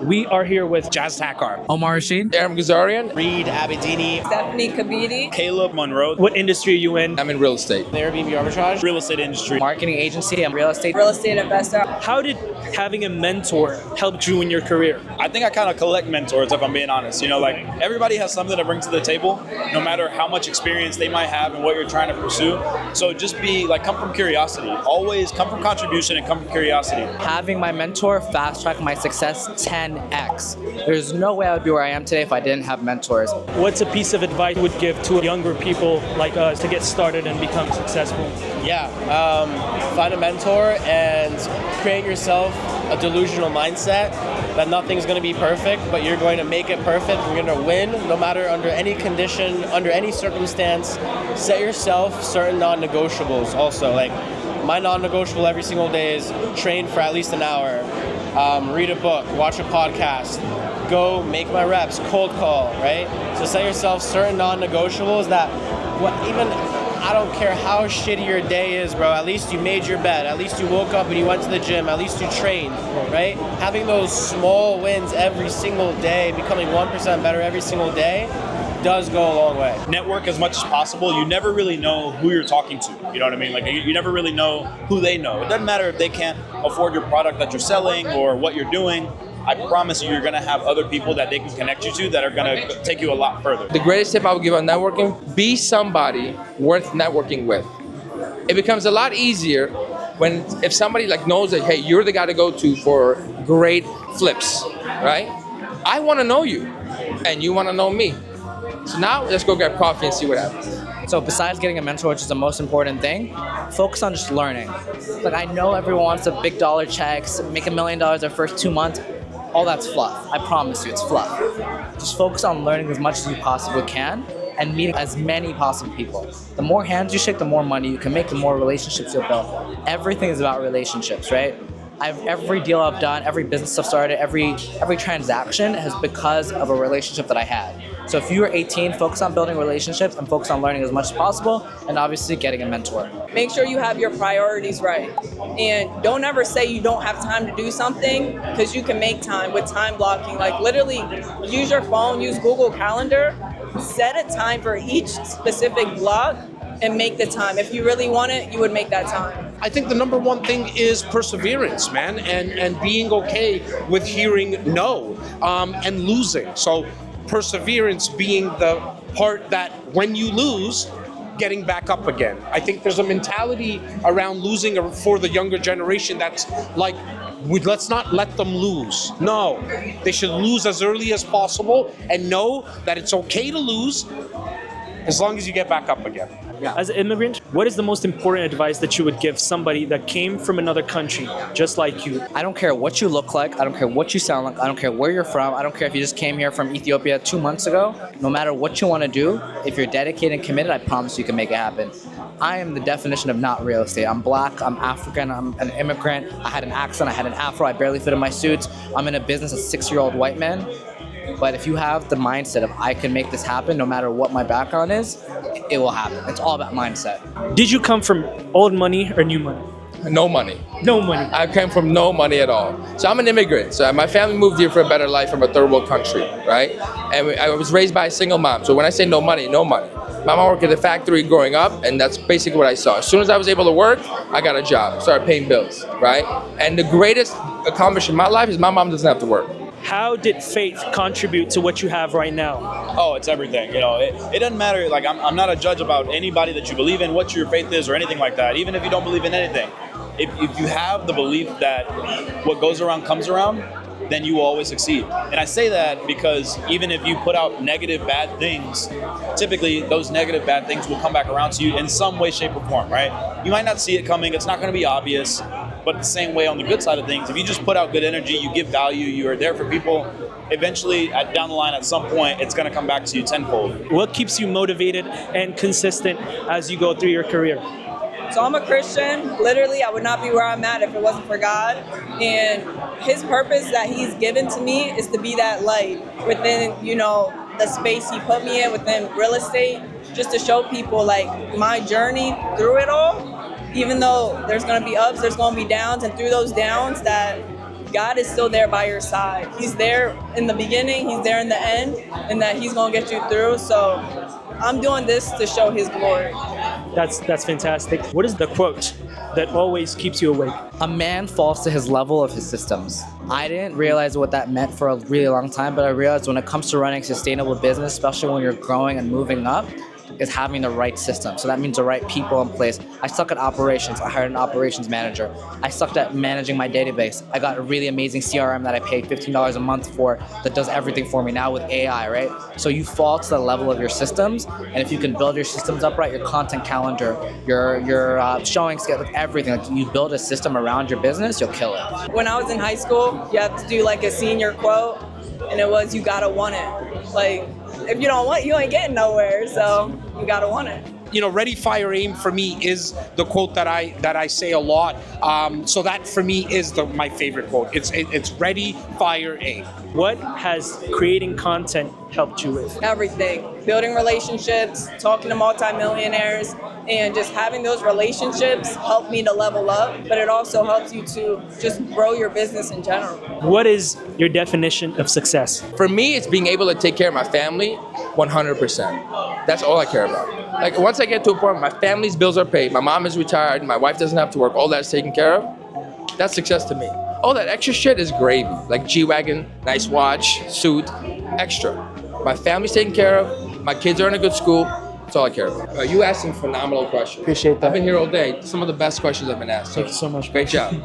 We are here with Jazz Takar. Omar Rashid. Aram Gazarian. Reed Abedini. Stephanie Kabidi. Caleb Monroe. What industry are you in? I'm in real estate. Airbnb arbitrage. Real estate industry. Marketing agency. I'm real estate. Real estate investor. How did having a mentor help you in your career? I think I kind of collect mentors, if I'm being honest. You know, like everybody has something to bring to the table, no matter how much experience they might have and what you're trying to pursue. So just be like, come from curiosity. Always come from contribution and come from curiosity. Having my mentor fast-track my success 10x. There's no way I would be where I am today if I didn't have mentors. What's a piece of advice you would give to younger people like us to get started and become successful? Yeah, find a mentor and create yourself a delusional mindset that nothing's going to be perfect, but you're going to make it perfect. You're going to win no matter under any condition, under any circumstance. Set yourself certain non-negotiables also. Like my non-negotiable every single day is train for at least an hour, read a book, watch a podcast, go make my reps, cold call, right? So set yourself certain non-negotiables that I don't care how shitty your day is, bro. At least you made your bed. At least you woke up and you went to the gym. At least you trained, right? Having those small wins every single day, becoming 1% better every single day, does go a long way. Network as much as possible. You never really know who you're talking to. You know what I mean? Like you never really know who they know. It doesn't matter if they can't afford your product that you're selling or what you're doing. I promise you're going to have other people that they can connect you to that are going to take you a lot further. The greatest tip I would give on networking, be somebody worth networking with. It becomes a lot easier if somebody like knows that, hey, you're the guy to go to for great flips, right? I want to know you and you want to know me. So now let's go get coffee and see what happens. So besides getting a mentor, which is the most important thing, focus on just learning. Like I know everyone wants the big dollar checks, make $1 million their first 2 months. All that's fluff. I promise you, it's fluff. Just focus on learning as much as you possibly can and meeting as many possible people. The more hands you shake, the more money you can make, the more relationships you'll build. Everything is about relationships, right? Every deal I've done, every business I've started, every transaction has because of a relationship that I had. So if you are 18, focus on building relationships and focus on learning as much as possible and obviously getting a mentor. Make sure you have your priorities right. And don't ever say you don't have time to do something because you can make time with time blocking. Like literally use your phone, use Google Calendar, set a time for each specific block and make the time. If you really want it, you would make that time. I think the number one thing is perseverance, man, and being okay with hearing no and losing. So perseverance being the part that when you lose, getting back up again. I think there's a mentality around losing for the younger generation that's like, let's not let them lose. No, they should lose as early as possible and know that it's okay to lose as long as you get back up again. Yeah. As an immigrant, what is the most important advice that you would give somebody that came from another country, just like you? I don't care what you look like. I don't care what you sound like. I don't care where you're from. I don't care if you just came here from Ethiopia 2 months ago. No matter what you want to do, if you're dedicated and committed, I promise you can make it happen. I am the definition of not real estate. I'm black, I'm African, I'm an immigrant. I had an accent, I had an afro, I barely fit in my suits. I'm in a business as a 6-year-old white man. But if you have the mindset of I can make this happen no matter what my background is, it will happen. It's all about mindset. Did you come from old money or new money? No money. No money. I came from no money at all. So I'm an immigrant. So my family moved here for a better life from a third world country, right? And I was raised by a single mom. So when I say no money, no money. My mom worked at the factory growing up, and that's basically what I saw. As soon as I was able to work, I got a job, started paying bills, right? And the greatest accomplishment in my life is my mom doesn't have to work. How did faith contribute to what you have right now? Oh, it's everything. You know, it doesn't matter. Like I'm not a judge about anybody that you believe in, what your faith is, or anything like that. Even if you don't believe in anything, if you have the belief that what goes around comes around, then you will always succeed. And I say that because even if you put out negative, bad things, typically those negative, bad things will come back around to you in some way, shape, or form, right? You might not see it coming. It's not going to be obvious. But the same way on the good side of things, if you just put out good energy, you give value, you are there for people, eventually down the line at some point, it's going to come back to you tenfold. What keeps you motivated and consistent as you go through your career? So I'm a Christian. Literally, I would not be where I'm at if it wasn't for God. And his purpose that he's given to me is to be that light within, the space he put me in within real estate, just to show people like my journey through it all. Even though there's going to be ups, there's going to be downs, and through those downs that God is still there by your side. He's there in the beginning, he's there in the end, and that he's gonna get you through. So I'm doing this to show his glory. That's fantastic. What is the quote that always keeps you awake? A man falls to his level of his systems. I didn't realize what that meant for a really long time, but I realized when it comes to running sustainable business, especially when you're growing and moving up, is having the right system. So that means the right people in place. I suck at operations. I hired an operations manager. I sucked at managing my database. I got a really amazing CRM that I pay $15 a month for that does everything for me now with AI, right? So you fall to the level of your systems, and if you can build your systems up right, your content calendar, your showing scale, like everything, like you build a system around your business, you'll kill it. When I was in high school, you have to do like a senior quote, and it was, you gotta want it. Like, if you don't want it, you ain't getting nowhere, so you gotta want it. You know, ready, fire, aim for me is the quote that I say a lot. So that for me is my favorite quote. It's ready, fire, aim. What has creating content helped you with? Everything. Building relationships, talking to multimillionaires, and just having those relationships help me to level up, but it also helps you to just grow your business in general. What is your definition of success? For me, it's being able to take care of my family 100%. That's all I care about. Like once I get to a point where my family's bills are paid, my mom is retired, my wife doesn't have to work, all that's taken care of, that's success to me. All that extra shit is gravy, like G-Wagon, nice watch, suit, extra. My family's taken care of, my kids are in a good school, that's all I care about. You asked some phenomenal questions. Appreciate that. I've been here all day. Some of the best questions I've been asked. Thank you so much. Great job.